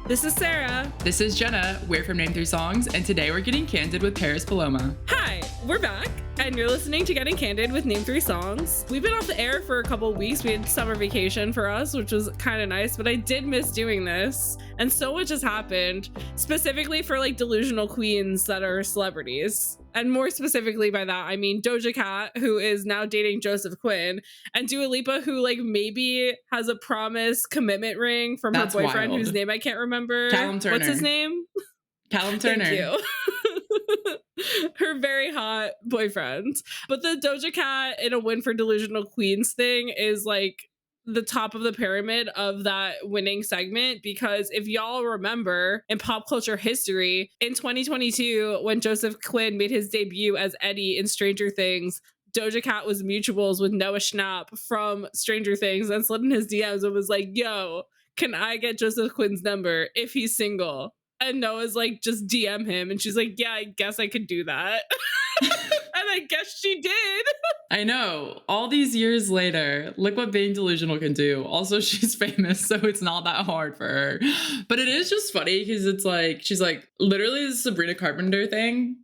This is Sarah. This is Jenna. We're from Name 3 Songs, and today we're getting candid with Paris Paloma. Hi, we're back, and you're listening to Getting Candid with Name 3 Songs. We've been off the air for a couple of weeks. We had summer vacation for us, which was kind of nice, but I did miss doing this, and so much has happened, specifically for like delusional queens that are celebrities. And more specifically by that, I mean Doja Cat, who is now dating Joseph Quinn, and Dua Lipa, who like maybe has a promise commitment ring from her boyfriend, wild. whose name I can't remember. Callum Turner. What's his name? Callum Turner. Thank you. Her very hot boyfriend. But the Doja Cat in a win for delusional queens thing is like the top of the pyramid of that winning segment, because if y'all remember in pop culture history, in 2022, when Joseph Quinn made his debut as Eddie in Stranger Things, Doja Cat was mutuals with Noah Schnapp from Stranger Things and slid in his DMs and was like, yo, can I get Joseph Quinn's number if he's single? And Noah's like, just DM him. And she's like, yeah, I guess I could do that. And I guess she did. I know. All these years later, look what being delusional can do. Also, she's famous, so it's not that hard for her. But it is just funny because it's like, she's like, literally the Sabrina Carpenter thing.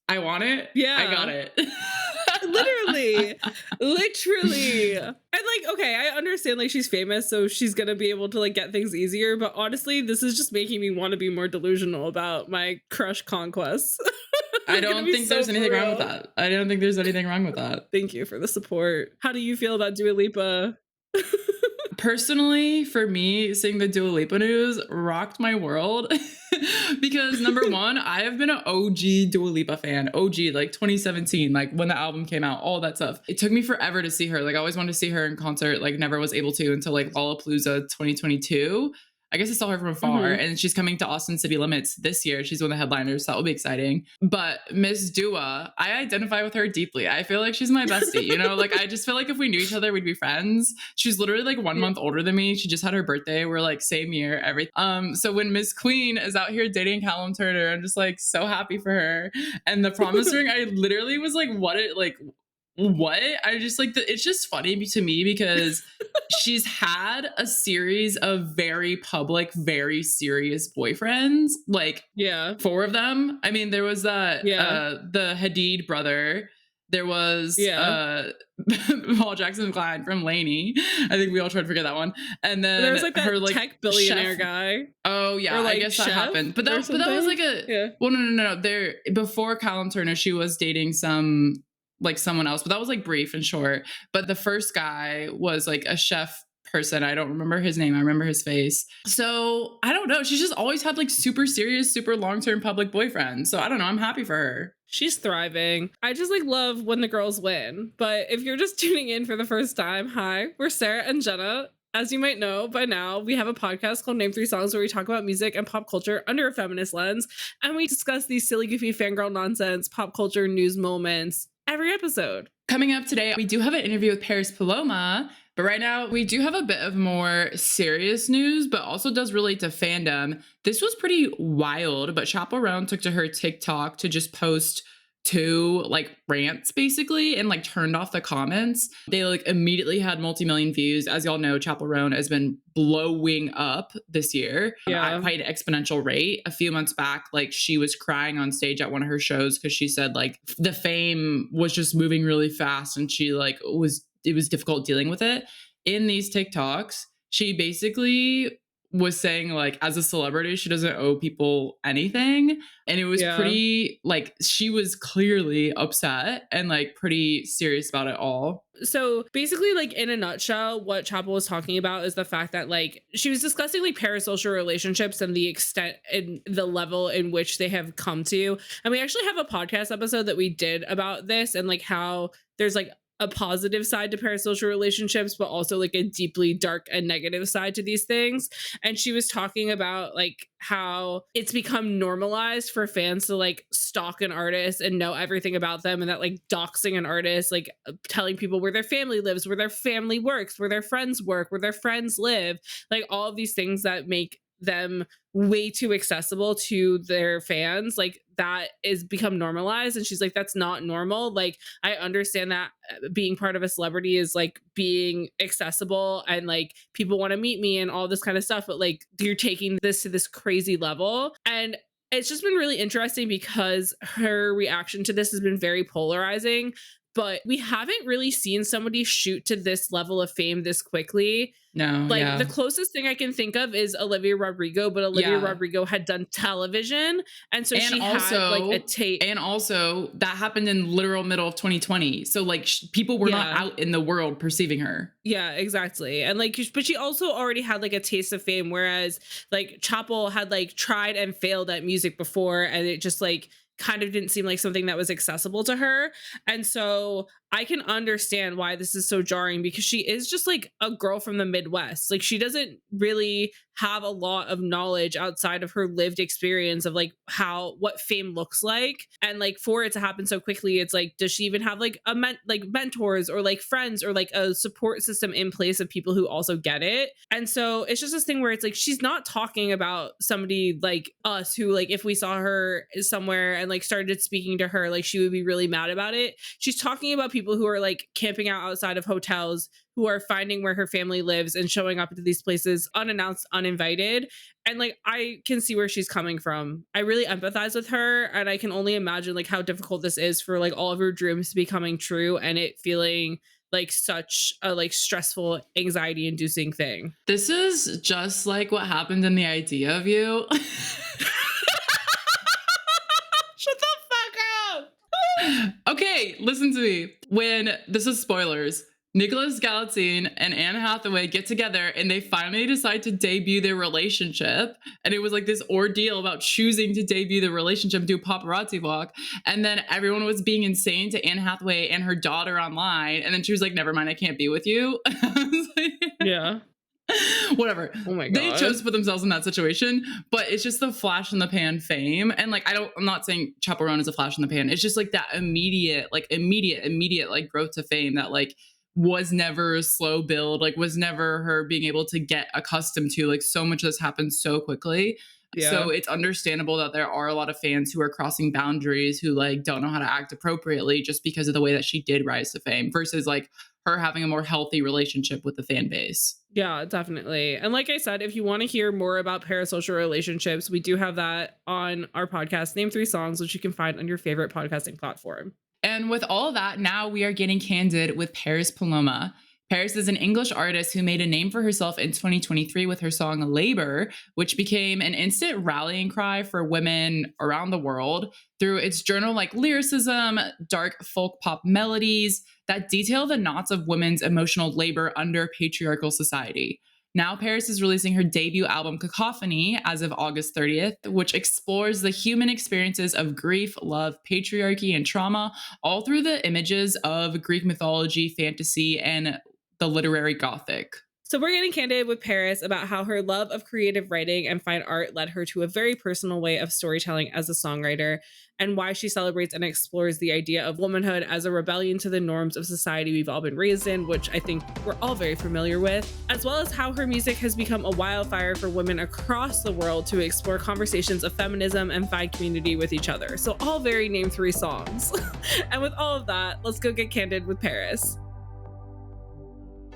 I want it. Yeah. I got it. Literally. And like, okay, I understand like she's famous, so she's gonna be able to like get things easier. But honestly, this is just making me want to be more delusional about my crush conquests. I don't think there's anything wrong with that. I don't think there's anything wrong with that. Thank you for the support. How do you feel about Dua Lipa? Personally, for me, seeing the Dua Lipa news rocked my world because number one, I have been an OG Dua Lipa fan, OG like 2017, like when the album came out, all that stuff. It took me forever to see her. Like I always wanted to see her in concert, like never was able to until like Lollapalooza 2022. I guess I saw her from afar, and she's coming to Austin City Limits this year. She's one of the headliners, so that will be exciting. But Miss Dua, I identify with her deeply. I feel like she's my bestie, you know? Like, I just feel like if we knew each other, we'd be friends. She's literally like 1 month older than me. She just had her birthday. We're like same year, everything. So when Miss Queen is out here dating Callum Turner, I'm just like so happy for her. And the promise ring, I literally was like, what? I just like, it's just funny to me because she's had a series of very public, very serious boyfriends, like 4 of them. I mean, there was that, the Hadid brother. There was Paul Jackson Klein from Laney. I think we all tried to forget that one. And then there was like that her like tech billionaire chef guy. Oh yeah, or, like, I guess that happened. But that was like well, no. There before Callum Turner, she was dating someone else, but that was like brief and short. But the first guy was like a chef person. I don't remember his name. I remember his face. So I don't know. She's just always had like super serious, super long-term public boyfriends. So I don't know. I'm happy for her. She's thriving. I just like love when the girls win. But if you're just tuning in for the first time, hi, we're Sarah and Jenna. As you might know by now, we have a podcast called Name 3 Songs where we talk about music and pop culture under a feminist lens. And we discuss these silly, goofy fangirl nonsense, pop culture news moments every episode. Coming up today, we do have an interview with Paris Paloma, but right now we do have a bit of more serious news, but also does relate to fandom. This was pretty wild, but Roan took to her TikTok to just post 2 like rants basically and like turned off the comments. They like immediately had multi-million views. As y'all know, Roan has been blowing up this year at quite an exponential rate. A few months back, like she was crying on stage at one of her shows because she said like the fame was just moving really fast and she like it was difficult dealing with it. In these TikToks, she basically was saying like as a celebrity she doesn't owe people anything, and it was pretty like she was clearly upset and like pretty serious about it all. So basically, like in a nutshell, what Chapel was talking about is the fact that like she was discussing like parasocial relationships and the extent and the level in which they have come to. And we actually have a podcast episode that we did about this and like how there's like a positive side to parasocial relationships, but also like a deeply dark and negative side to these things. And she was talking about like how it's become normalized for fans to like stalk an artist and know everything about them, and that like doxing an artist, like telling people where their family lives, where their family works, where their friends work, where their friends live, like all of these things that make them way too accessible to their fans. Like that is become normalized. And she's like, that's not normal. Like, I understand that being part of a celebrity is like being accessible and like people want to meet me and all this kind of stuff, but like you're taking this to this crazy level. And it's just been really interesting because her reaction to this has been very polarizing, but we haven't really seen somebody shoot to this level of fame this quickly. No, Like yeah. the closest thing I can think of is Olivia Rodrigo, but Olivia Yeah. Rodrigo had done television, and so And she also, had like a tape. and also that happened in literal middle of 2020. So like people were not Yeah. out in the world perceiving her. Yeah, exactly. And like, but she also already had like a taste of fame, whereas like Chapel had like tried and failed at music before, and it just like kind of didn't seem like something that was accessible to her. And so I can understand why this is so jarring, because she is just like a girl from the Midwest. Like she doesn't really have a lot of knowledge outside of her lived experience of like what fame looks like. And like for it to happen so quickly, it's like, does she even have like like mentors or like friends or like a support system in place of people who also get it? And so it's just this thing where it's like, she's not talking about somebody like us who, like, if we saw her somewhere and like started speaking to her, like she would be really mad about it. She's talking about people who are like camping out outside of hotels, who are finding where her family lives and showing up to these places unannounced, uninvited. And like, I can see where she's coming from. I really empathize with her, and I can only imagine like how difficult this is for like all of her dreams to be coming true and it feeling like such a like stressful, anxiety inducing thing. This is just like what happened in The Idea of You. Shut the fuck up. Okay, listen to me. When this is spoilers, Nicholas Galitzine and Anne Hathaway get together and they finally decide to debut their relationship. And it was like this ordeal about choosing to debut the relationship, do a paparazzi walk. And then everyone was being insane to Anne Hathaway and her daughter online. And then she was like, never mind, I can't be with you. I was like, Yeah. whatever. Oh my God. They chose to put themselves in that situation, but it's just the flash in the pan fame. And like, I'm not saying Chappell Roan is a flash in the pan. It's just like that immediate like growth to fame that like was never a slow build, like was never her being able to get accustomed to. Like so much of this happened so quickly. Yeah. So it's understandable that there are a lot of fans who are crossing boundaries, who like don't know how to act appropriately just because of the way that she did rise to fame versus like her having a more healthy relationship with the fan base. Yeah, definitely. And like I said, if you want to hear more about parasocial relationships, we do have that on our podcast, Name 3 Songs, which you can find on your favorite podcasting platform. And with all of that, now we are getting candid with Paris Paloma. Paris is an English artist who made a name for herself in 2023 with her song Labor, which became an instant rallying cry for women around the world through its journal like lyricism, dark folk pop melodies that detail the knots of women's emotional labor under patriarchal society. Now Paris is releasing her debut album Cacophony as of August 30th, which explores the human experiences of grief, love, patriarchy, and trauma, all through the images of Greek mythology, fantasy, and the literary Gothic. So we're getting candid with Paris about how her love of creative writing and fine art led her to a very personal way of storytelling as a songwriter, and why she celebrates and explores the idea of womanhood as a rebellion to the norms of society we've all been raised in, which I think we're all very familiar with, as well as how her music has become a wildfire for women across the world to explore conversations of feminism and find community with each other. So all very Name 3 songs. And with all of that, let's go get candid with Paris.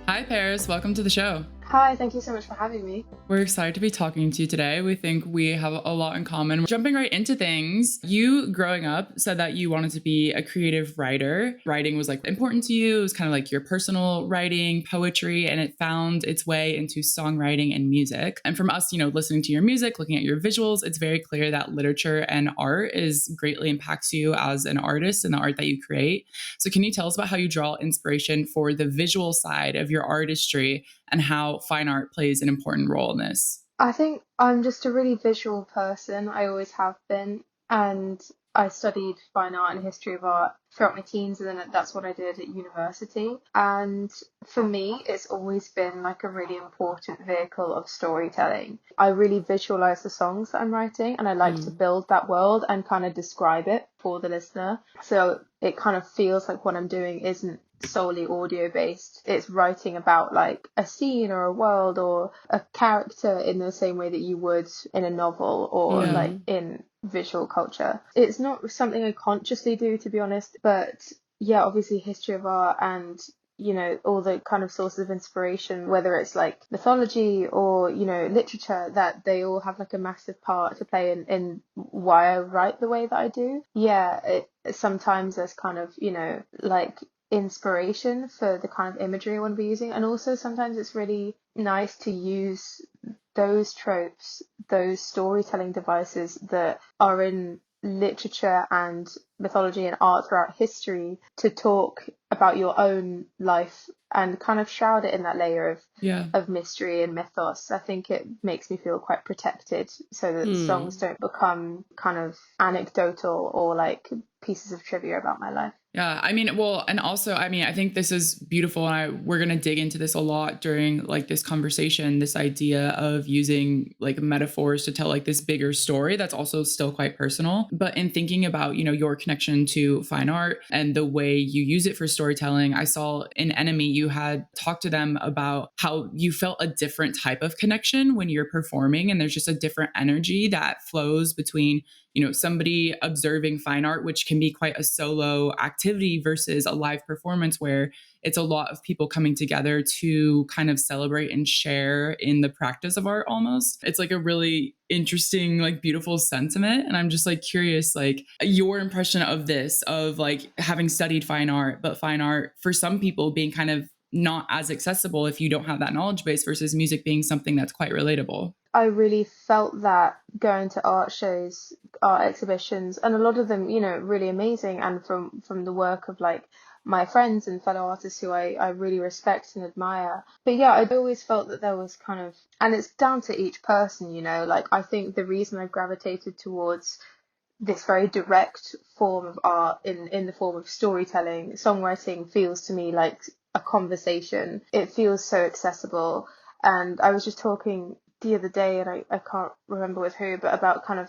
Hi, Paris. Welcome to the show. Hi, thank you so much for having me. We're excited to be talking to you today. We think we have a lot in common. Jumping right into things, you growing up said that you wanted to be a creative writer. Writing was like important to you. It was kind of like your personal writing, poetry, and it found its way into songwriting and music. And from us, listening to your music, looking at your visuals, it's very clear that literature and art greatly impacts you as an artist and the art that you create. So can you tell us about how you draw inspiration for the visual side of your artistry and how fine art plays an important role in this? I think I'm just a really visual person. I always have been. And I studied fine art and history of art throughout my teens, and then that's what I did at university. And for me, it's always been like a really important vehicle of storytelling. I really visualize the songs that I'm writing, and I like to build that world and kind of describe it for the listener. So it kind of feels like what I'm doing isn't solely audio based. It's writing about like a scene or a world or a character in the same way that you would in a novel or like in visual culture. It's not something I consciously do, to be honest, but yeah, obviously history of art and all the kind of sources of inspiration, whether it's like mythology or, literature, that they all have like a massive part to play in why I write the way that I do. Yeah, sometimes there's kind of, like inspiration for the kind of imagery I want to be using. And also sometimes it's really nice to use those tropes, those storytelling devices that are in literature and mythology and art throughout history to talk about your own life and kind of shroud it in that layer of mystery and mythos. I think it makes me feel quite protected so that songs don't become kind of anecdotal or like pieces of trivia about my life. Yeah, I mean, well, and also, I mean, I think this is beautiful, and we're going to dig into this a lot during like this conversation, this idea of using like metaphors to tell like this bigger story that's also still quite personal. But in thinking about, your connection to fine art and the way you use it for storytelling, I saw in Enemy, you had talked to them about how you felt a different type of connection when you're performing, and there's just a different energy that flows between somebody observing fine art, which can be quite a solo activity, versus a live performance where it's a lot of people coming together to kind of celebrate and share in the practice of art almost. It's like a really interesting, like beautiful sentiment. And I'm just like curious, like your impression of this, of like having studied fine art, but fine art for some people being kind of not as accessible if you don't have that knowledge base, versus music being something that's quite relatable. I really felt that going to art shows, art exhibitions, and a lot of them, really amazing, and from the work of like my friends and fellow artists who I really respect and admire. But yeah, I always felt that there was kind of, and it's down to each person, like I think the reason I gravitated towards this very direct form of art in the form of storytelling, songwriting feels to me like a conversation. It feels so accessible. And I was just talking the other day, and I can't remember with who, but about kind of,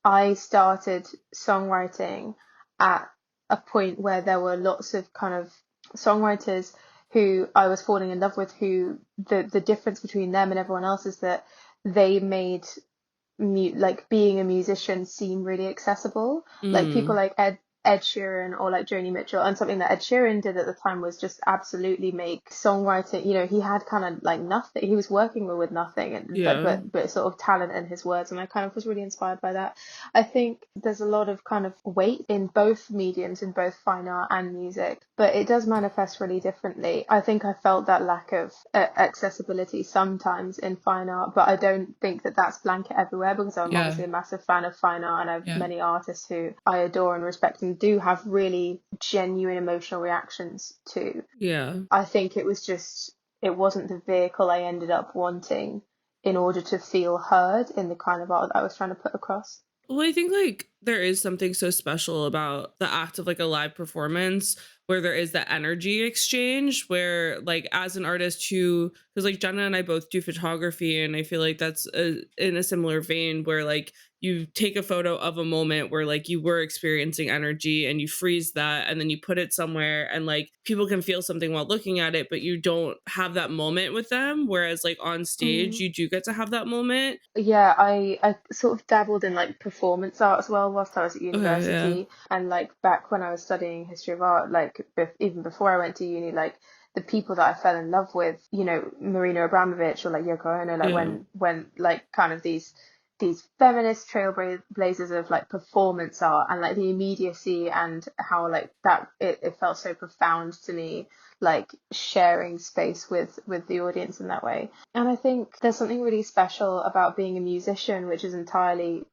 I started songwriting at a point where there were lots of kind of songwriters who I was falling in love with, who the difference between them and everyone else is that they made like being a musician seem really accessible. Like people like Ed Sheeran or like Joni Mitchell, and something that Ed Sheeran did at the time was just absolutely make songwriting, he had kind of like nothing, he was working with nothing, and but sort of talent in his words, and I kind of was really inspired by that. I think there's a lot of kind of weight in both mediums, in both fine art and music, but it does manifest really differently. I think I felt that lack of accessibility sometimes in fine art, but I don't think that that's blanket everywhere, because I'm obviously a massive fan of fine art, and I have many artists who I adore and respect and do have really genuine emotional reactions to. I think it wasn't the vehicle I ended up wanting in order to feel heard in the kind of art that I was trying to put across. Well, I think like there is something so special about the act of like a live performance, where there is that energy exchange, where like as an artist who, because like Jenna and I both do photography, and I feel like that's in a similar vein, where like you take a photo of a moment where like you were experiencing energy and you freeze that and then you put it somewhere, and like people can feel something while looking at it, but you don't have that moment with them, whereas like on stage you do get to have that moment. Yeah, I sort of dabbled in like performance art as well whilst I was at university. And like back when I was studying history of art, like even before I went to uni, like the people that I fell in love with, Marina Abramovich or like Yoko Ono, like when like kind of these feminist trailblazers of like performance art, and like the immediacy and how like that it felt so profound to me, like sharing space with the audience in that way. And I think there's something really special about being a musician, which is entirely,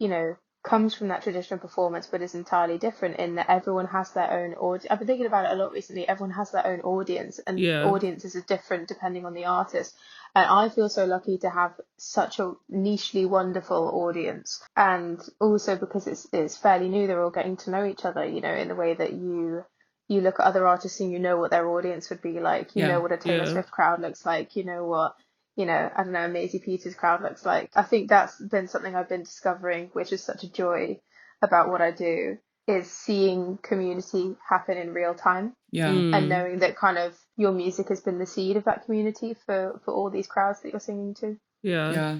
comes from that traditional performance, but is entirely different in that everyone has their own audience. I've been thinking about it a lot recently. Everyone has their own audience, and audiences are different depending on the artist. And I feel so lucky to have such a nichely wonderful audience. And also because it's fairly new, they're all getting to know each other, in the way that you look at other artists and you know what their audience would be like. You know what a Taylor Swift crowd looks like. You know what, I don't know, a Maisie Peters crowd looks like. I think that's been something I've been discovering, which is such a joy about what I do. is seeing community happen in real time Yeah. and knowing that kind of your music has been the seed of that community for all these crowds that you're singing to. Yeah.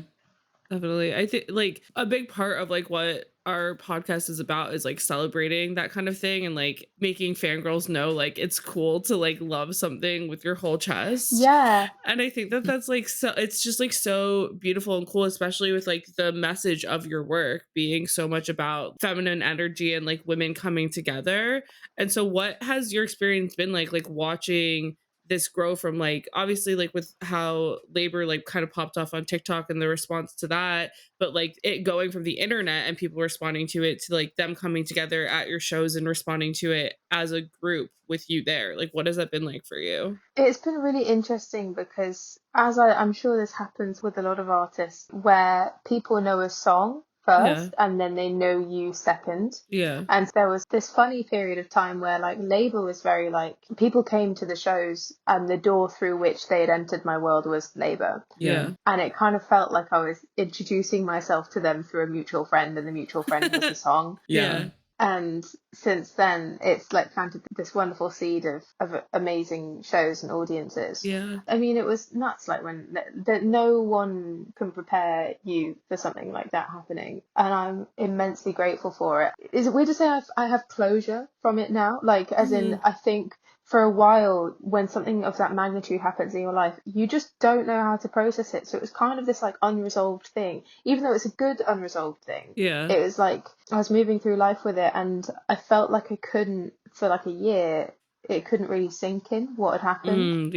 Definitely. I think like a big part of like what our podcast is about is like celebrating that kind of thing and like making fangirls know like it's cool to like love something with your whole chest. Yeah. And I think that that's like so it's just like so beautiful and cool, especially with like the message of your work being so much about feminine energy and like women coming together. And so what has your experience been like watching this grow from like obviously like with how labor like kind of popped off on TikTok and the response to that, but like it going from the internet and people responding to it to like them coming together at your shows and responding to it as a group with you there? Like what has that been like for you? It's been really interesting because I'm sure this happens with a lot of artists where people know a song first and then they know you second. Yeah. And there was this funny period of time where like labor was very like people came to the shows and the door through which they had entered my world was labor. Yeah. And it kind of felt like I was introducing myself to them through a mutual friend and the mutual friend was the song. Yeah. And since then, it's like planted this wonderful seed of amazing shows and audiences. Yeah. I mean, it was nuts, like when that no one can prepare you for something like that happening. And I'm immensely grateful for it. Is it weird to say I have closure from it now? Like, as in, I think for a while, when something of that magnitude happens in your life, you just don't know how to process it. So it was kind of this like unresolved thing, even though it's a good unresolved thing. Yeah. It was like I was moving through life with it, and I felt like I couldn't, for like a year, it couldn't really sink in what had happened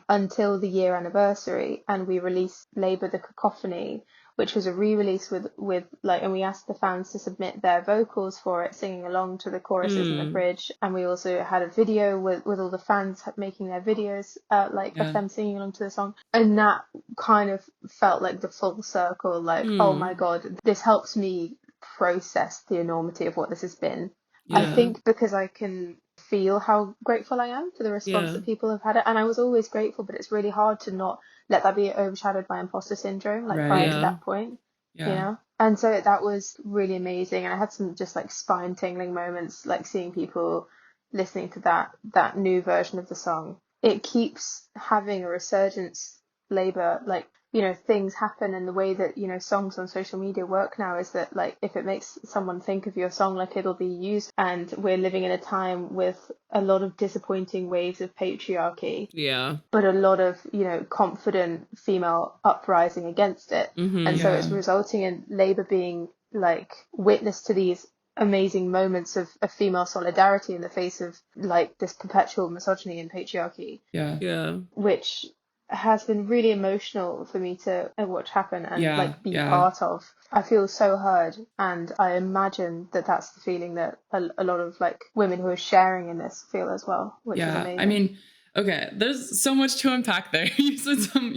until the year anniversary, and we released Labour the Cacophony, which was a re-release with like, and we asked the fans to submit their vocals for it, singing along to the choruses and the bridge. And we also had a video with all the fans making their videos, of them singing along to the song. And that kind of felt like the full circle, like, oh my God, this helps me process the enormity of what this has been. I think because I can feel how grateful I am for the response that people have had it. And I was always grateful, but it's really hard to not let that be overshadowed by imposter syndrome, like prior to that point, you know? And so that was really amazing. And I had some just like spine tingling moments, like seeing people listening to that new version of the song. It keeps having a resurgence, Labour, like, you know, things happen, and the way that, you know, songs on social media work now is that, like, if it makes someone think of your song, like, it'll be used. And we're living in a time with a lot of disappointing waves of patriarchy, but a lot of, you know, confident female uprising against it. And so it's resulting in Labour being like witness to these amazing moments of female solidarity in the face of like this perpetual misogyny and patriarchy, which has been really emotional for me to watch happen and like be part of. I feel so heard, and I imagine that that's the feeling that a lot of like women who are sharing in this feel as well, which is amazing. I mean, okay, there's so much to unpack there. You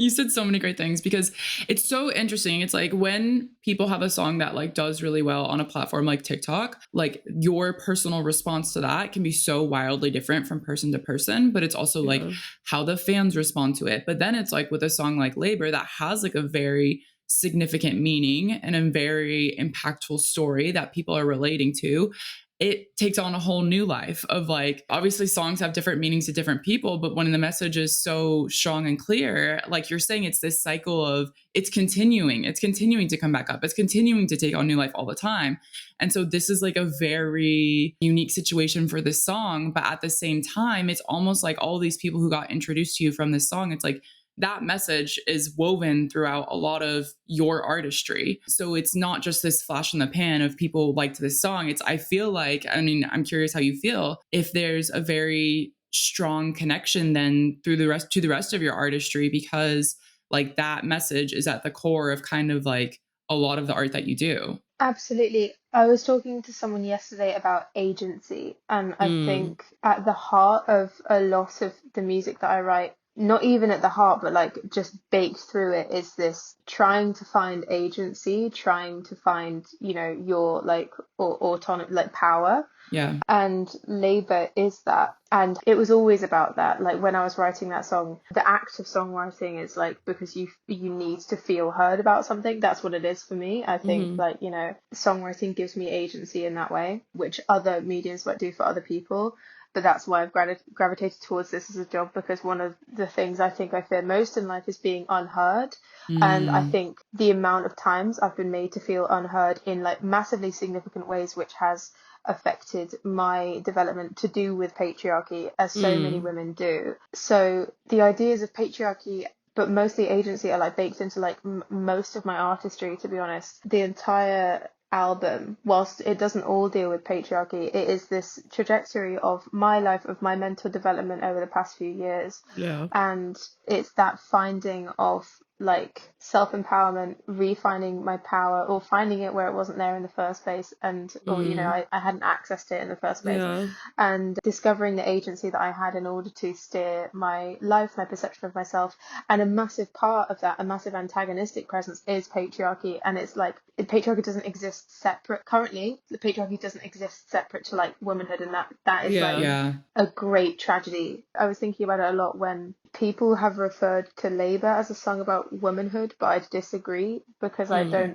said so many great things, because it's so interesting. It's like when people have a song that like does really well on a platform like TikTok, like your personal response to that can be so wildly different from person to person, but it's also like how the fans respond to it. But then it's like with a song like Labor that has like a very significant meaning and a very impactful story that people are relating to, it takes on a whole new life of like, obviously songs have different meanings to different people, but when the message is so strong and clear, like you're saying, it's this cycle of it's continuing to come back up. It's continuing to take on new life all the time. And so this is like a very unique situation for this song. But at the same time, it's almost like all these people who got introduced to you from this song, it's like, that message is woven throughout a lot of your artistry. So it's not just this flash in the pan of people liked this song. I feel like, I mean, I'm curious how you feel, if there's a very strong connection then to the rest of your artistry, because like that message is at the core of kind of like a lot of the art that you do. Absolutely. I was talking to someone yesterday about agency, and I think at the heart of a lot of the music that I write not even at the heart, but like just baked through it is this trying to find agency, trying to find, you know, your like or autonomy, like power. Yeah. And labor is that. And it was always about that. Like when I was writing that song, the act of songwriting is like because you need to feel heard about something. That's what it is for me. I think like, you know, songwriting gives me agency in that way, which other mediums might do for other people. But that's why I've gravitated towards this as a job, because one of the things I think I fear most in life is being unheard. And I think the amount of times I've been made to feel unheard in like massively significant ways, which has affected my development to do with patriarchy, as so many women do. So the ideas of patriarchy, but mostly agency, are like baked into like most of my artistry, to be honest. The entire album, whilst it doesn't all deal with patriarchy, it is this trajectory of my life, of my mental development over the past few years. Yeah. And it's that finding of like self-empowerment, refining my power, or finding it where it wasn't there in the first place, and or you know, I hadn't accessed it in the first place. Yeah. And discovering the agency that I had in order to steer my life, my perception of myself. And a massive part of that, a massive antagonistic presence, is patriarchy. And it's like patriarchy doesn't exist separate currently. The patriarchy doesn't exist separate to like womanhood, and that is like a great tragedy. I was thinking about it a lot when people have referred to Labour as a song about womanhood, but I disagree, because I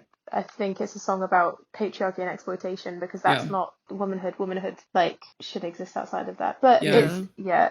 think it's a song about patriarchy and exploitation, because that's not womanhood. Womanhood like should exist outside of that. But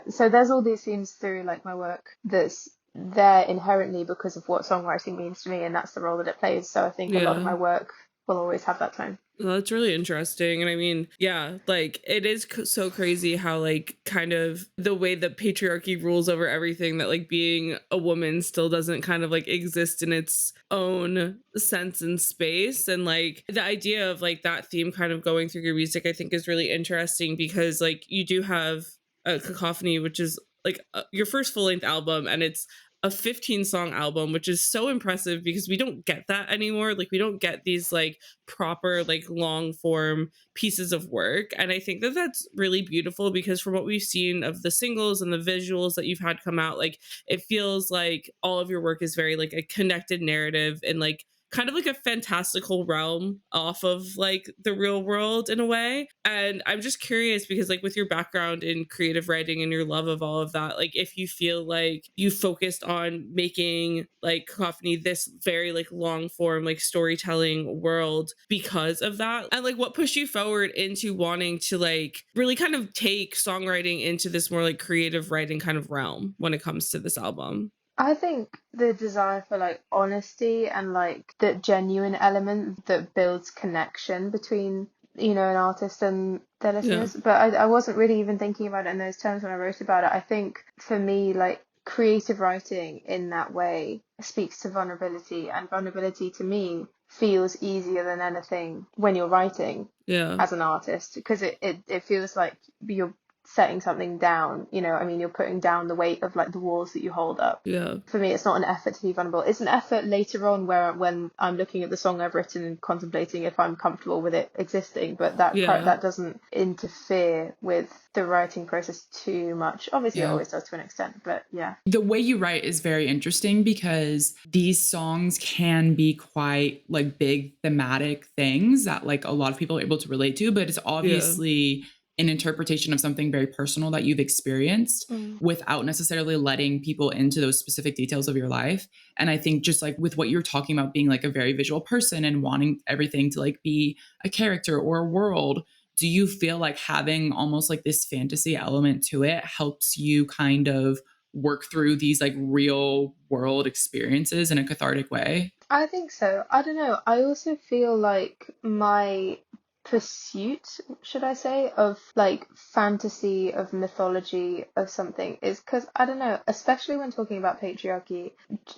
so there's all these themes through like my work that's there inherently because of what songwriting means to me, and that's the role that it plays. So I think a lot of my work will always have that tone. Well, that's really interesting. And I mean, yeah, like it is so crazy how like kind of the way that patriarchy rules over everything, that like being a woman still doesn't kind of like exist in its own sense and space. And like the idea of like that theme kind of going through your music, I think is really interesting, because like you do have a Cacophony, which is like your first full-length album, and it's a 15-song album, which is so impressive because we don't get that anymore. Like we don't get these like proper like long form pieces of work. And I think that that's really beautiful, because from what we've seen of the singles and the visuals that you've had come out, like it feels like all of your work is very like a connected narrative, and like kind of like a fantastical realm off of like the real world in a way. And I'm just curious, because like with your background in creative writing and your love of all of that, like if you feel like you focused on making like Cacophony this very like long form like storytelling world because of that, and like what pushed you forward into wanting to like really kind of take songwriting into this more like creative writing kind of realm when it comes to this album. I think the desire for like honesty and like the genuine element that builds connection between, you know, an artist and their listeners. But I wasn't really even thinking about it in those terms when I wrote about it. I think for me, like creative writing in that way speaks to vulnerability, and vulnerability to me feels easier than anything when you're writing as an artist, because it feels like you're setting something down, you know. I mean, you're putting down the weight of like the walls that you hold up. For me, it's not an effort to be vulnerable. It's an effort later on when I'm looking at the song I've written and contemplating if I'm comfortable with it existing, but that doesn't interfere with the writing process too much. Obviously it always does to an extent, but the way you write is very interesting, because these songs can be quite like big thematic things that like a lot of people are able to relate to, but it's obviously an interpretation of something very personal that you've experienced without necessarily letting people into those specific details of your life. And I think just like with what you're talking about being like a very visual person and wanting everything to like be a character or a world, do you feel like having almost like this fantasy element to it helps you kind of work through these like real world experiences in a cathartic way? I think so. I don't know. I also feel like my pursuit, should I say, of like fantasy, of mythology, of something is because, I don't know, especially when talking about patriarchy,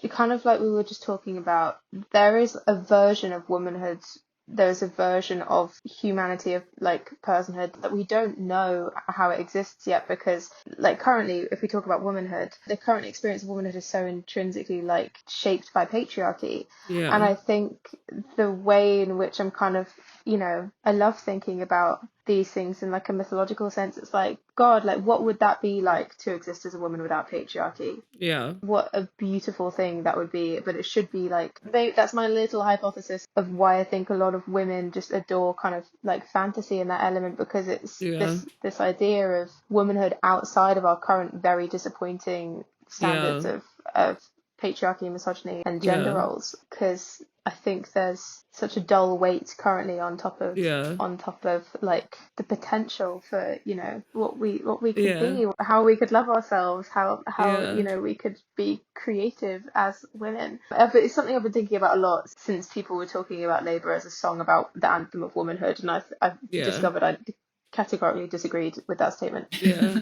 kind of like we were just talking about, there is a version of womanhood, there's a version of humanity, of like personhood, that we don't know how it exists yet, because like currently, if we talk about womanhood, the current experience of womanhood is so intrinsically like shaped by patriarchy. And I think the way in which I'm kind of you know, I love thinking about these things in like a mythological sense. It's like, God, like what would that be like to exist as a woman without patriarchy? Yeah. What a beautiful thing that would be. But it should be like, that's my little hypothesis of why I think a lot of women just adore kind of like fantasy in that element, because it's Yeah. this idea of womanhood outside of our current very disappointing standards Yeah. of patriarchy, misogyny, and gender Yeah. roles. Because I think there's such a dull weight currently on top of Yeah. like the potential for, you know, what we could Yeah. be, how we could love ourselves, how Yeah. you know, we could be creative as women. But it's something I've been thinking about a lot since people were talking about Labour as a song about the anthem of womanhood, and I've Yeah. discovered I categorically disagreed with that statement. Yeah.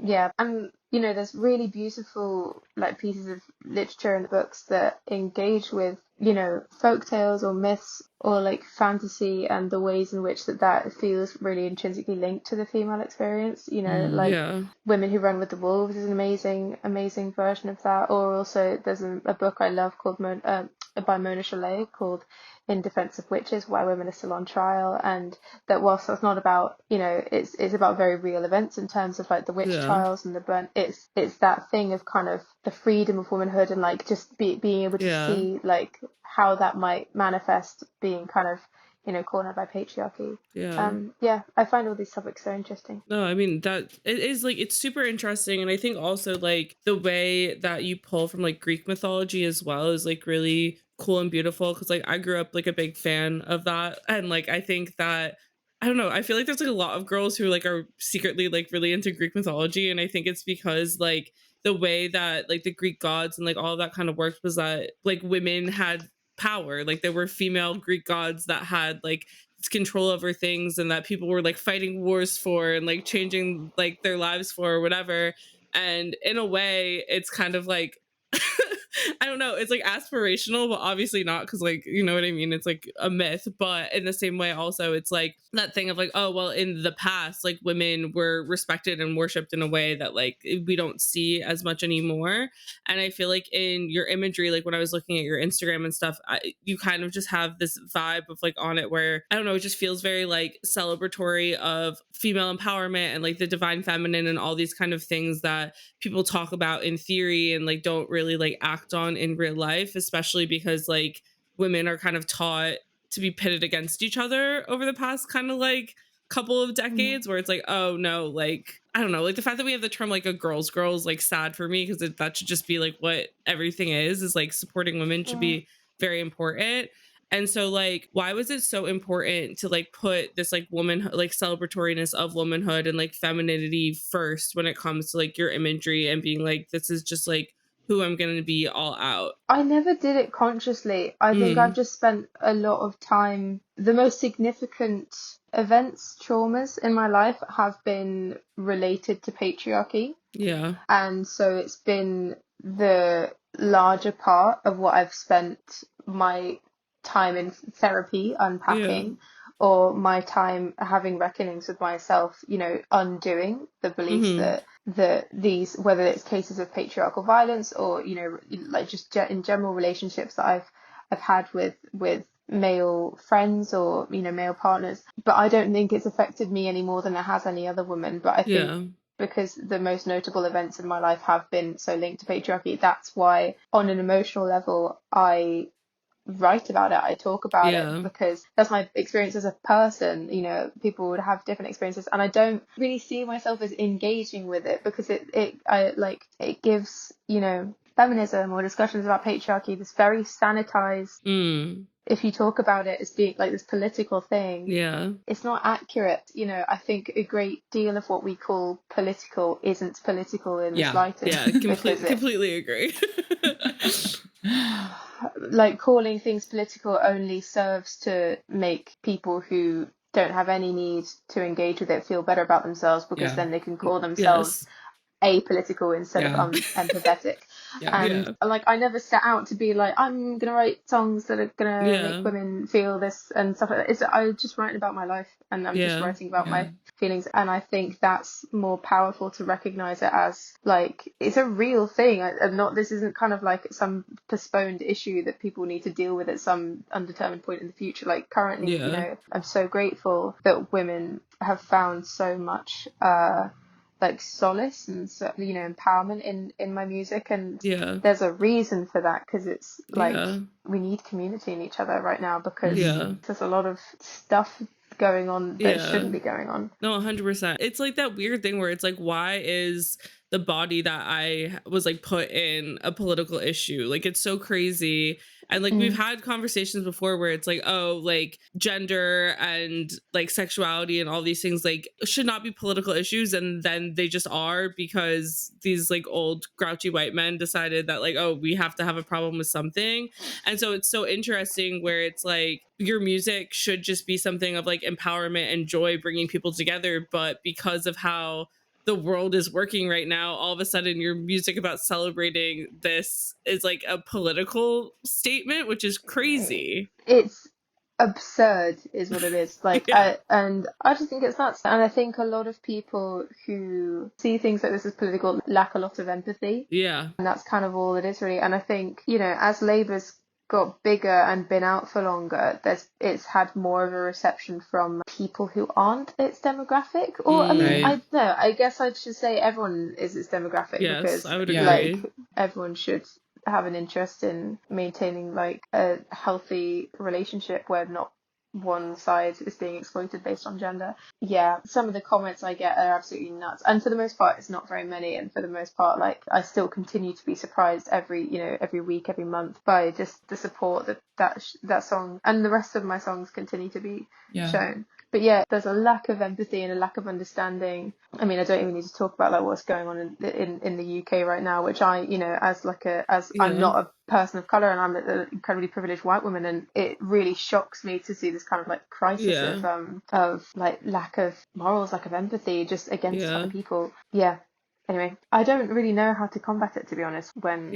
Yeah, and you know, there's really beautiful like pieces of literature and books that engage with, you know, folk tales or myths or like fantasy and the ways in which that feels really intrinsically linked to the female experience. You know, like Yeah. Women Who Run with the Wolves is an amazing version of that. Or also there's a book I love called by Mona Chollet called In Defense of Witches, Why Women Are Still on Trial, and that whilst that's not about, you know, it's about very real events in terms of like the witch Yeah. trials and the burn, it's that thing of kind of the freedom of womanhood and like just being able to Yeah. see like how that might manifest being kind of, you know, cornered by patriarchy. Yeah. Yeah, I find all these topics so interesting. No, I mean, that it is like, it's super interesting. And I think also like the way that you pull from like Greek mythology as well is like really cool and beautiful. Cause like I grew up like a big fan of that. And like, I think that, I don't know, I feel like there's like a lot of girls who like are secretly like really into Greek mythology. And I think it's because like the way that like the Greek gods and like all of that kind of worked was that like women had power. Like there were female Greek gods that had like control over things, and that people were like fighting wars for and like changing like their lives for or whatever. And in a way it's kind of like I don't know, it's like aspirational, but obviously not, because like, you know what I mean, it's like a myth. But in the same way also, it's like that thing of like, oh well, in the past like women were respected and worshipped in a way that like we don't see as much anymore. And I feel like in your imagery, like when I was looking at your Instagram and stuff, you kind of just have this vibe of like on it where, I don't know, it just feels very like celebratory of female empowerment and like the divine feminine and all these kind of things that people talk about in theory and like don't really like act on in real life, especially because like women are kind of taught to be pitted against each other over the past kind of like couple of decades, where it's like, oh no, like I don't know, like the fact that we have the term like a girl's girl is like sad for me, because that should just be like what everything is like supporting women should be very important. And so like, why was it so important to like put this like woman like celebratoriness of womanhood and like femininity first when it comes to like your imagery and being like, this is just like who I'm going to be all out? I never did it consciously. I think I've just spent a lot of time. The most significant events, traumas in my life have been related to patriarchy. Yeah. And so it's been the larger part of what I've spent my time in therapy unpacking, or my time having reckonings with myself, you know, undoing the beliefs that these, whether it's cases of patriarchal violence or, you know, like just in general relationships that I've had with male friends or, you know, male partners. But I don't think it's affected me any more than it has any other woman. But I think because the most notable events in my life have been so linked to patriarchy, that's why on an emotional level I write about it, I talk about it, because that's my experience as a person. You know, people would have different experiences, and I don't really see myself as engaging with it, because it gives, you know, feminism or discussions about patriarchy this very sanitized, if you talk about it as being like this political thing, it's not accurate. You know, I think a great deal of what we call political isn't political in the slightest. Completely agree. Like calling things political only serves to make people who don't have any need to engage with it feel better about themselves, because then they can call themselves apolitical instead of empathetic. And like, I never set out to be like, I'm gonna write songs that are gonna make women feel this and stuff like that. I just writing about my life, and I'm just writing about my feelings. And I think that's more powerful to recognize it as like it's a real thing, and not, this isn't kind of like some postponed issue that people need to deal with at some undetermined point in the future. Like currently, you know, I'm so grateful that women have found so much like solace and, you know, empowerment in my music, and there's a reason for that, because it's like we need community in each other right now, because there's a lot of stuff going on that shouldn't be going on. No, 100%. It's like that weird thing where it's like, why is the body that I was like put in a political issue? Like, it's so crazy. And like we've had conversations before where it's like, oh, like gender and like sexuality and all these things like should not be political issues, and then they just are, because these like old grouchy white men decided that like, oh, we have to have a problem with something. And so it's so interesting where it's like your music should just be something of like empowerment and joy, bringing people together, but because of how the world is working right now, all of a sudden your music about celebrating this is like a political statement, which is crazy. It's absurd is what it is. Like, and I just think it's nuts. And I think a lot of people who see things like this as political lack a lot of empathy. Yeah. And that's kind of all it is, really. And I think, you know, as Labour's got bigger and been out for longer, it's had more of a reception from people who aren't its demographic. Or I mean, I don't know, I guess I should say everyone is its demographic, because I would agree. Like everyone should have an interest in maintaining like a healthy relationship where not one side is being exploited based on gender. Yeah, some of the comments I get are absolutely nuts, and for the most part it's not very many, and for the most part like I still continue to be surprised every week, every month, by just the support that song and the rest of my songs continue to be shown. But yeah, there's a lack of empathy and a lack of understanding. I mean, I don't even need to talk about like what's going on in the UK right now, which I, you know, I'm not a person of colour, and I'm an incredibly privileged white woman, and it really shocks me to see this kind of like crisis of like lack of morals, lack of empathy, just against other people. Yeah. Anyway, I don't really know how to combat it, to be honest, when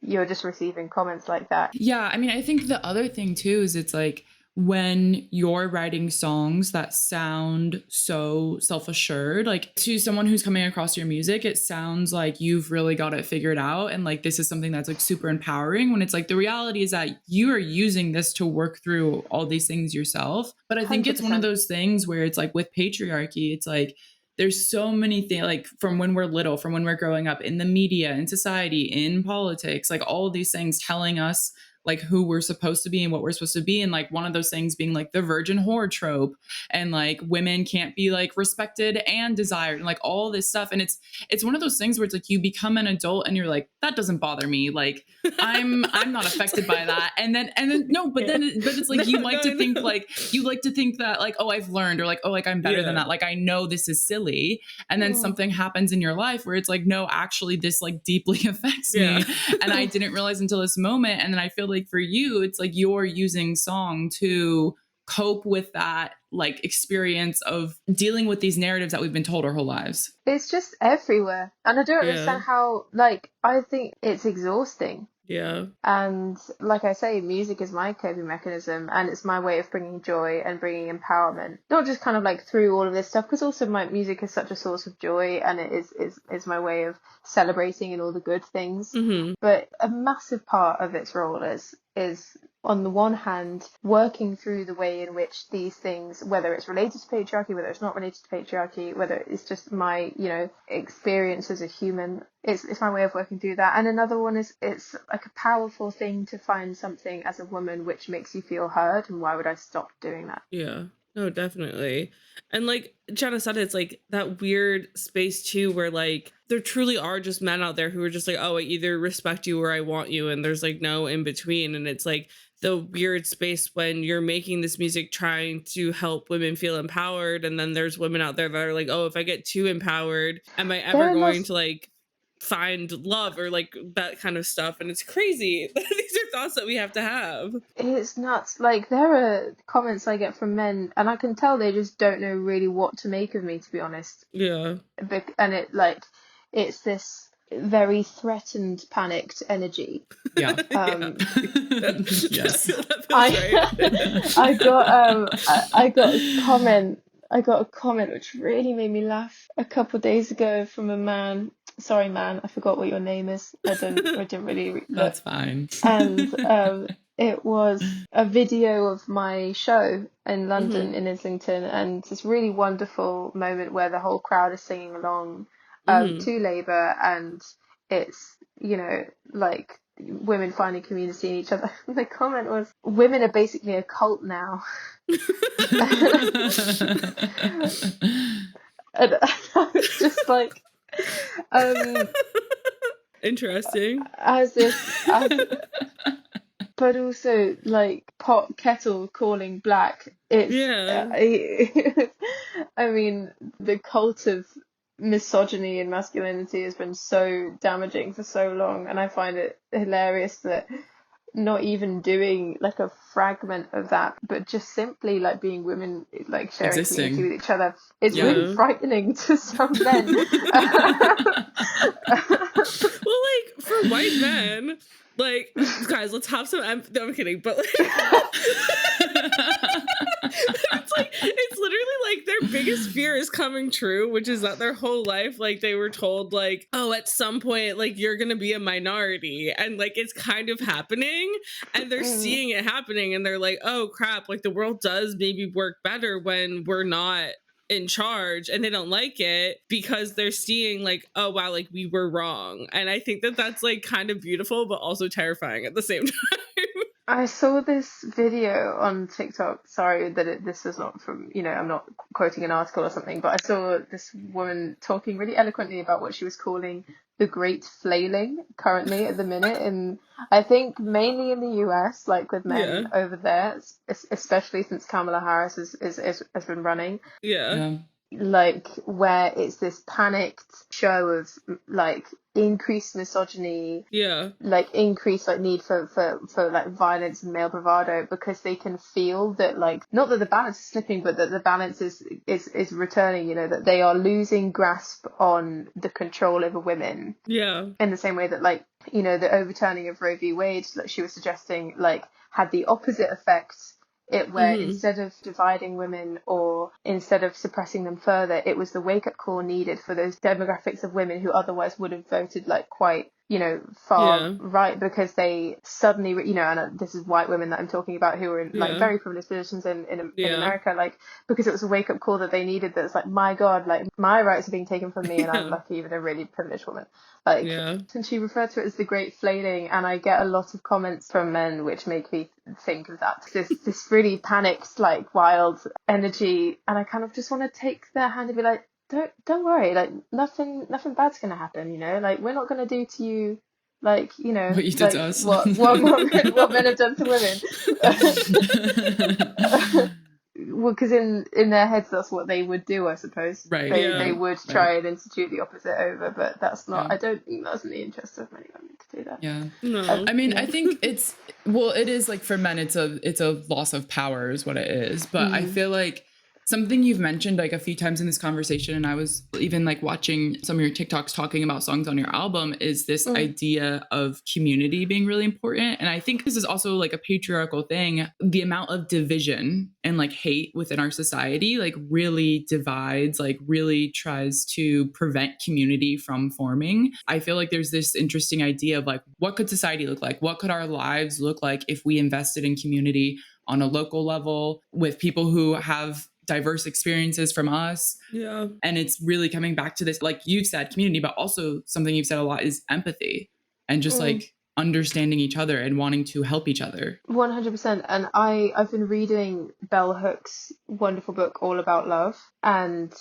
you're just receiving comments like that. Yeah, I mean, I think the other thing too is it's like, when you're writing songs that sound so self-assured, like to someone who's coming across your music, it sounds like you've really got it figured out. And like, this is something that's like super empowering, when it's like, the reality is that you are using this to work through all these things yourself. But I think 100%. It's one of those things where it's like with patriarchy, it's like, there's so many things, like from when we're little, from when we're growing up, in the media, in society, in politics, like all of these things telling us like who we're supposed to be and what we're supposed to be. And like one of those things being like the virgin whore trope, and like women can't be like respected and desired, and like all this stuff. And it's one of those things where it's like you become an adult and you're like, that doesn't bother me. Like I'm not affected by that. And then no, but it's like you like to think that like, oh, I've learned, or like, oh, like I'm better than that. Like I know this is silly. And then something happens in your life where it's like, no, actually this like deeply affects me. And I didn't realize until this moment. And then I feel like for you, it's like you're using song to cope with that like experience of dealing with these narratives that we've been told our whole lives. It's just everywhere. And I don't understand how, like, I think it's exhausting. Yeah. And like I say, music is my coping mechanism, and it's my way of bringing joy and bringing empowerment, not just kind of like through all of this stuff, because also my music is such a source of joy, and it is my way of celebrating in all the good things. But a massive part of its role is on the one hand working through the way in which these things, whether it's related to patriarchy, whether it's not related to patriarchy, whether it's just my, you know, experience as a human, it's my way of working through that. And another one is it's like a powerful thing to find something as a woman which makes you feel heard, and why would I stop doing that? Yeah. No, definitely. And like Jenna said, it's like that weird space too where like there truly are just men out there who are just like, oh, I either respect you or I want you, and there's like no in between. And it's like the weird space when you're making this music trying to help women feel empowered, and then there's women out there that are like, oh, if I get too empowered, am I ever going to like find love or like that kind of stuff? And it's crazy. These are thoughts that we have to have. It's nuts. Like there are comments I get from men, and I can tell they just don't know really what to make of me, to be honest. Yeah. And it like it's this very threatened, panicked energy. Yeah. Yes. Yes. I got a comment. I got a comment which really made me laugh a couple of days ago from a man. Sorry, man, I forgot what your name is. I didn't really look. That's fine. And it was a video of my show in London, in Islington, and this really wonderful moment where the whole crowd is singing along to Labour, and it's, you know, like women finding community in each other. The comment was, women are basically a cult now. And I was just like, Interesting. But also, like, pot kettle calling black. It's, Yeah. I mean, the cult of misogyny and masculinity has been so damaging for so long, and I find it hilarious that not even doing like a fragment of that, but just simply like being women, like sharing community with each other, is really frightening to some men. Well, like, for white men, like, guys, let's have some no, I'm kidding, but like it's literally like their biggest fear is coming true, which is that their whole life, like, they were told, like, oh, at some point, like, you're gonna be a minority, and like it's kind of happening, and they're seeing it happening, and they're like, oh crap, like the world does maybe work better when we're not in charge, and they don't like it because they're seeing like, oh wow, like we were wrong. And I think that that's like kind of beautiful but also terrifying at the same time. I saw this video on TikTok. Sorry that this is not from, you know, I'm not quoting an article or something, but I saw this woman talking really eloquently about what she was calling the great flailing currently at the minute, and I think mainly in the US, like with men over there, especially since Kamala Harris has been running. Yeah. Like, where it's this panicked show of like increased misogyny, like increased like need for like violence and male bravado, because they can feel that, like, not that the balance is slipping, but that the balance is returning, you know, that they are losing grasp on the control over women. Yeah. In the same way that, like, you know, the overturning of Roe v. Wade, like she was suggesting, like, had the opposite effect. Where instead of dividing women or instead of suppressing them further, it was the wake-up call needed for those demographics of women who otherwise would have voted like quite, you know, far right, because they suddenly, you know, and this is white women that I'm talking about who are in like very privileged positions in America, like, because it was a wake-up call that they needed, that's like, my God, like my rights are being taken from me, and I'm lucky, even a really privileged woman. Like, and she referred to it as the great flailing, and I get a lot of comments from men which make me think of that, this really panicked, like, wild energy, and I kind of just want to take their hand and be like, don't worry, like nothing bad's gonna happen, you know, like we're not gonna do to you, like, you know, what you did like, to us. what men have done to women. Well, because in their heads that's what they would do, I suppose. Right. They would try and institute the opposite over, but that's not. I don't think that's in the interest of many women to do that. Yeah. No. I mean, I think it is like, for men, it's a loss of power is what it is. But I feel like something you've mentioned like a few times in this conversation, and I was even like watching some of your TikToks talking about songs on your album, is this idea of community being really important. And I think this is also like a patriarchal thing. The amount of division and like hate within our society like really divides, like really tries to prevent community from forming. I feel like there's this interesting idea of like, what could society look like? What could our lives look like if we invested in community on a local level with people who have diverse experiences from us? Yeah. And it's really coming back to this, like you've said, community, but also something you've said a lot is empathy and just like understanding each other and wanting to help each other. 100%. And I've been reading Bell Hook's wonderful book All About Love, and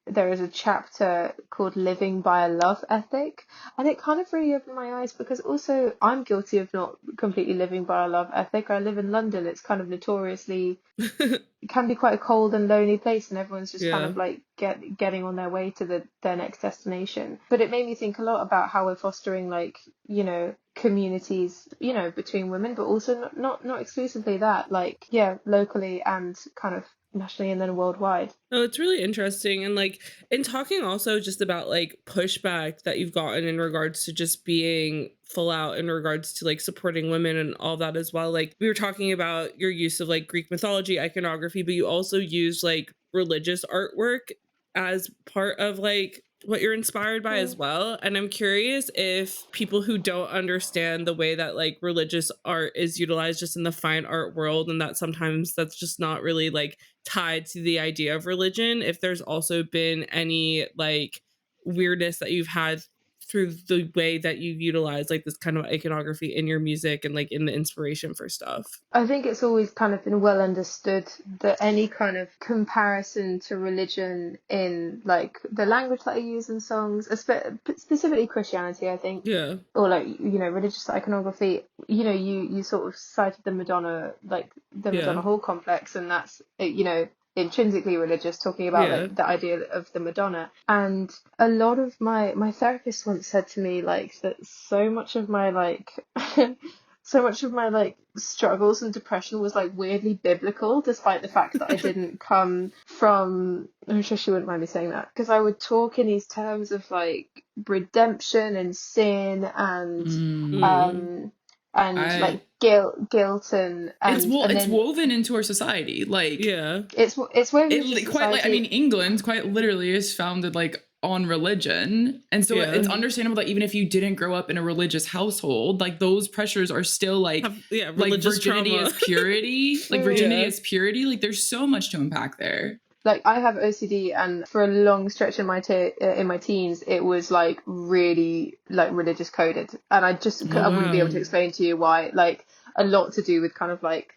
there is a chapter called Living by a Love Ethic, and it kind of really opened my eyes, because also I'm guilty of not completely living by a love ethic. I live in London. It's kind of notoriously it can be quite a cold and lonely place, and everyone's just kind of like getting on their way to their next destination. But it made me think a lot about how we're fostering, like, you know, communities, you know, between women, but also not exclusively that, like, locally and kind of nationally and then worldwide. Oh, it's really interesting. And like in talking also just about like pushback that you've gotten in regards to just being full out in regards to like supporting women and all that as well. Like we were talking about your use of like Greek mythology, iconography, but you also use like religious artwork as part of like what you're inspired by as well. And I'm curious if people who don't understand the way that like religious art is utilized just in the fine art world, and that sometimes that's just not really like tied to the idea of religion, if there's also been any like weirdness that you've had through the way that you utilize like this kind of iconography in your music and like in the inspiration for stuff. I think it's always kind of been well understood that any kind of comparison to religion in like the language that I use in songs, specifically Christianity, I think, Yeah. or like, you know, religious iconography, you know, you sort of cited the Madonna, like the Madonna Hall complex, and that's, you know, intrinsically religious, talking about like the idea of the Madonna. And a lot of my therapist once said to me like that so much of my like so much of my like struggles and depression was like weirdly biblical, despite the fact that I didn't come from, I'm sure she wouldn't mind me saying that, because I would talk in these terms of like redemption and sin and like guilt and it's then, woven into our society, like it's woven into quite society. like, I mean, England quite literally is founded like on religion, and so it's understandable that even if you didn't grow up in a religious household, like those pressures are still like like virginity trauma. is purity, like virginity is purity, like there's so much to unpack there. Like I have OCD, and for a long stretch in my teens, it was like really like religious coded, and I wouldn't be able to explain to you why. Like a lot to do with kind of like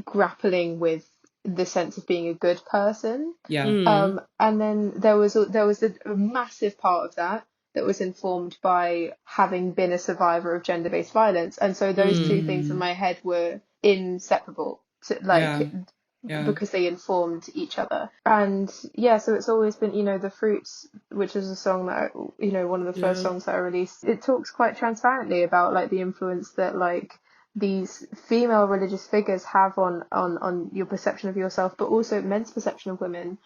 grappling with the sense of being a good person. And then there was a massive part of that was informed by having been a survivor of gender-based violence, and so those two things in my head were inseparable. Because they informed each other. And so it's always been, you know, The Fruits, which is a song that you know, one of the first songs that I released, it talks quite transparently about like the influence that like these female religious figures have on your perception of yourself, but also men's perception of women,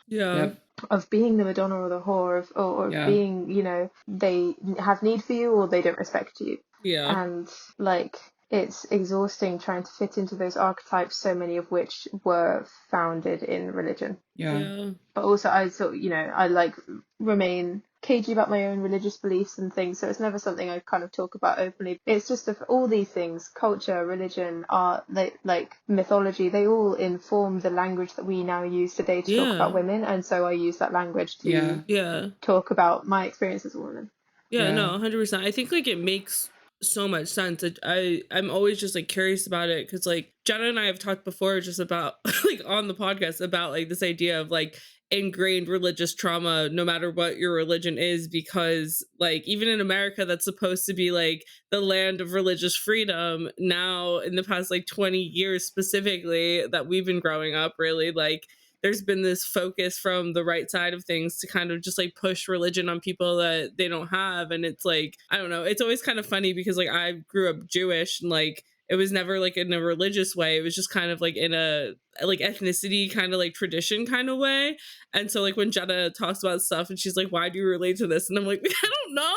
of being the Madonna or the whore, or being, you know, they have need for you or they don't respect you. And like it's exhausting trying to fit into those archetypes, so many of which were founded in religion. But also I sort of, you know, I like remain cagey about my own religious beliefs and things, so it's never something I kind of talk about openly. It's just all these things, culture, religion, art, like mythology, they all inform the language that we now use today to talk about women, and so I use that language to talk about my experience as a woman. No, 100%. I think like it makes so much sense. I'm always just like curious about it, because like Jenna and I have talked before just about like on the podcast about like this idea of like ingrained religious trauma no matter what your religion is, because like even in America that's supposed to be like the land of religious freedom, now in the past like 20 years specifically that we've been growing up, really like there's been this focus from the right side of things to kind of just like push religion on people that they don't have. And it's like, I don't know, it's always kind of funny because like I grew up Jewish, and like it was never like in a religious way, it was just kind of like in a like ethnicity kind of like tradition kind of way. And so like when Jenna talks about stuff and she's like, why do you relate to this, and I'm like, I don't know.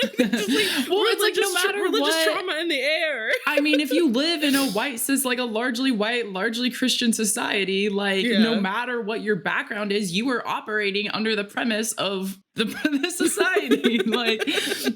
Like, well, it's like no matter religious what, trauma in the air. I mean, if you live in a like a largely white, largely Christian society, like no matter what your background is, you are operating under the premise of the society. Like,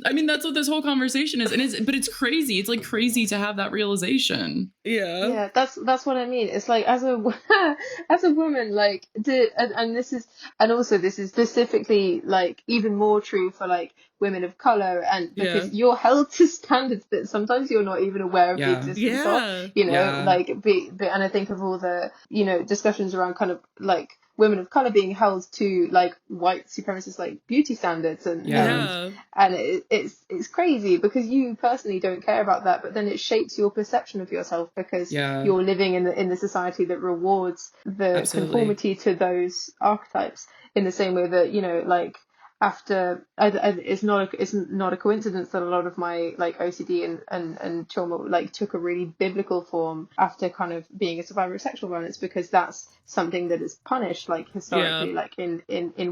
I mean, that's what this whole conversation is, and but it's crazy. It's like crazy to have that realization. Yeah, that's what I mean. It's like as a woman, like this is specifically like even more true for like women of color, and because you're held to standards that sometimes you're not even aware of the existence of, you know, like and I think of all the, you know, discussions around kind of like women of color being held to like white supremacist like beauty standards, and it's crazy because you personally don't care about that, but then it shapes your perception of yourself because you're living in the society that rewards the conformity to those archetypes, in the same way that, you know, like it's not a coincidence that a lot of my like OCD and trauma like took a really biblical form after kind of being a survivor of sexual violence, because that's something that is punished like historically, like in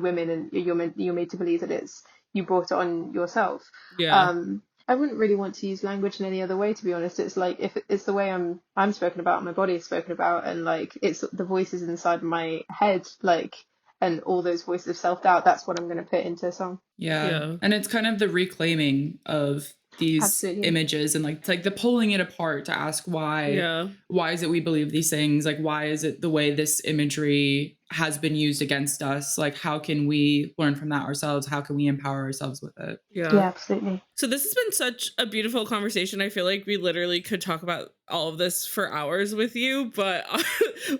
women, and you're made to believe that you brought it on yourself. I wouldn't really want to use language in any other way, to be honest. It's like, if it's the way I'm spoken about, my body is spoken about, and like it's the voices inside my head, like, and all those voices of self-doubt, that's what I'm going to put into a song. Yeah. And it's kind of the reclaiming of these images, and like it's like the pulling it apart to ask why is it we believe these things, like why is it the way this imagery has been used against us, like how can we learn from that ourselves, how can we empower ourselves with it. Yeah, absolutely. So this has been such a beautiful conversation. I feel like we literally could talk about all of this for hours with you, but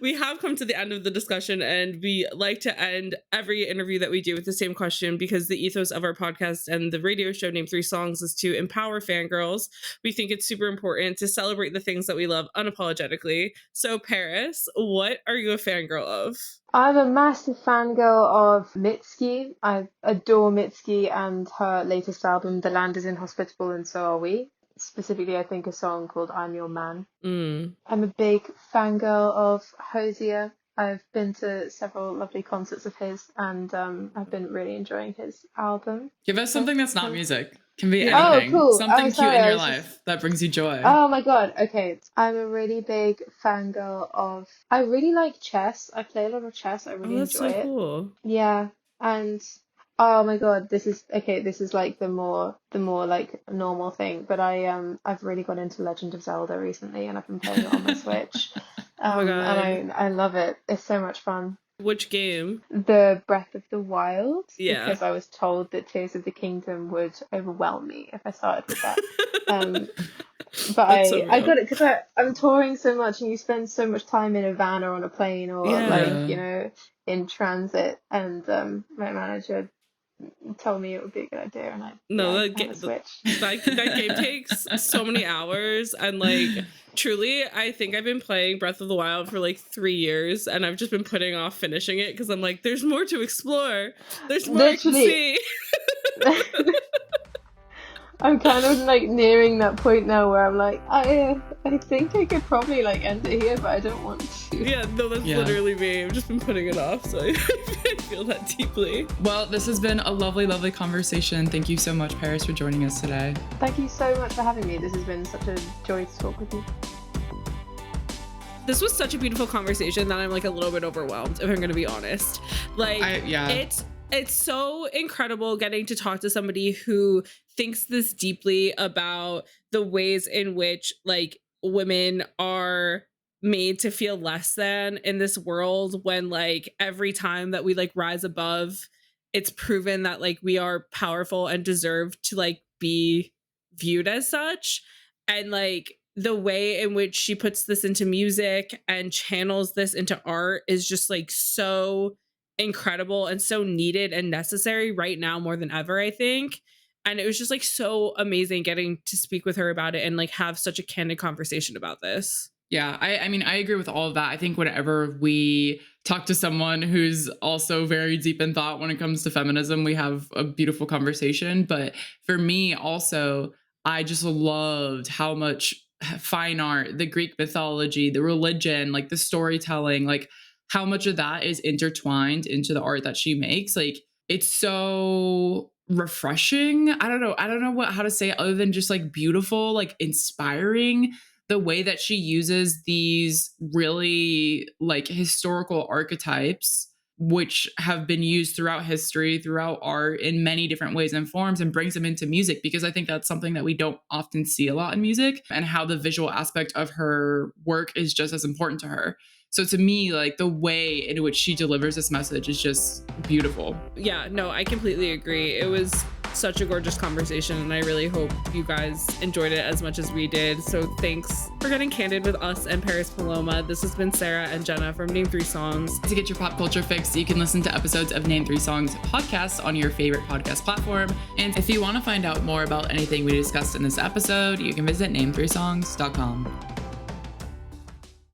we have come to the end of the discussion, and we like to end every interview that we do with the same question, because the ethos of our podcast and the radio show Name 3 Songs is to empower fangirls. We think it's super important to celebrate the things that we love unapologetically. So Paris, what are you a fangirl of? I'm a massive fangirl of Mitski. I adore Mitski and her latest album, The Land is Inhospitable and So Are We. Specifically, I think a song called I'm Your Man. I'm a big fangirl of Hosier. I've been to several lovely concerts of his, and I've been really enjoying his album. Give us something that's not music. Can be anything. Oh, cool. Something cute in your life that brings you joy. Oh my god. Okay. I'm a really big fangirl of... I really like chess. I play a lot of chess. I really enjoy it. Cool. Yeah. And oh my god, this is like the more like normal thing. But I've really got into Legend of Zelda recently, and I've been playing it on my Switch. Oh my god. And I love it. It's so much fun. Which game? The Breath of the Wild. Yeah. Because I was told that Tears of the Kingdom would overwhelm me if I started with that. But I got it because I'm touring so much, and you spend so much time in a van or on a plane or like, you know, in transit. And my manager told me it would be a good idea, and that game takes so many hours, and like truly I think I've been playing Breath of the Wild for like 3 years, and I've just been putting off finishing it because I'm like, there's more to explore, there's more I can see. I'm kind of like nearing that point now where I'm like, I think I could probably like end it here, but I don't want to. Yeah, no, that's literally me. I've just been putting it off, so I feel that deeply. Well, this has been a lovely, lovely conversation. Thank you so much, Paris, for joining us today. Thank you so much for having me. This has been such a joy to talk with you. This was such a beautiful conversation that I'm like a little bit overwhelmed, if I'm going to be honest. Like, it's so incredible getting to talk to somebody who thinks this deeply about the ways in which like women are made to feel less than in this world, when like every time that we like rise above, it's proven that like we are powerful and deserve to like be viewed as such. And like the way in which she puts this into music and channels this into art is just like so incredible and so needed and necessary right now more than ever, I think. And it was just like so amazing getting to speak with her about it and like have such a candid conversation about this. Yeah, I mean, I agree with all of that. I think whenever we talk to someone who's also very deep in thought when it comes to feminism, we have a beautiful conversation. But for me also, I just loved how much fine art, the Greek mythology, the religion, like the storytelling, like how much of that is intertwined into the art that she makes. Like it's so refreshing. I don't know how to say it other than just like beautiful, like inspiring. The way that she uses these really like historical archetypes, which have been used throughout history, throughout art in many different ways and forms, and brings them into music, because I think that's something that we don't often see a lot in music, and how the visual aspect of her work is just as important to her. So to me, like the way in which she delivers this message is just beautiful. Yeah, no, I completely agree. It was such a gorgeous conversation, and I really hope you guys enjoyed it as much as we did. So thanks for getting candid with us and Paris Paloma. This has been Sarah and Jenna from Name 3 Songs. To get your pop culture fix, you can listen to episodes of Name 3 Songs podcast on your favorite podcast platform. And if you want to find out more about anything we discussed in this episode, you can visit name3songs.com.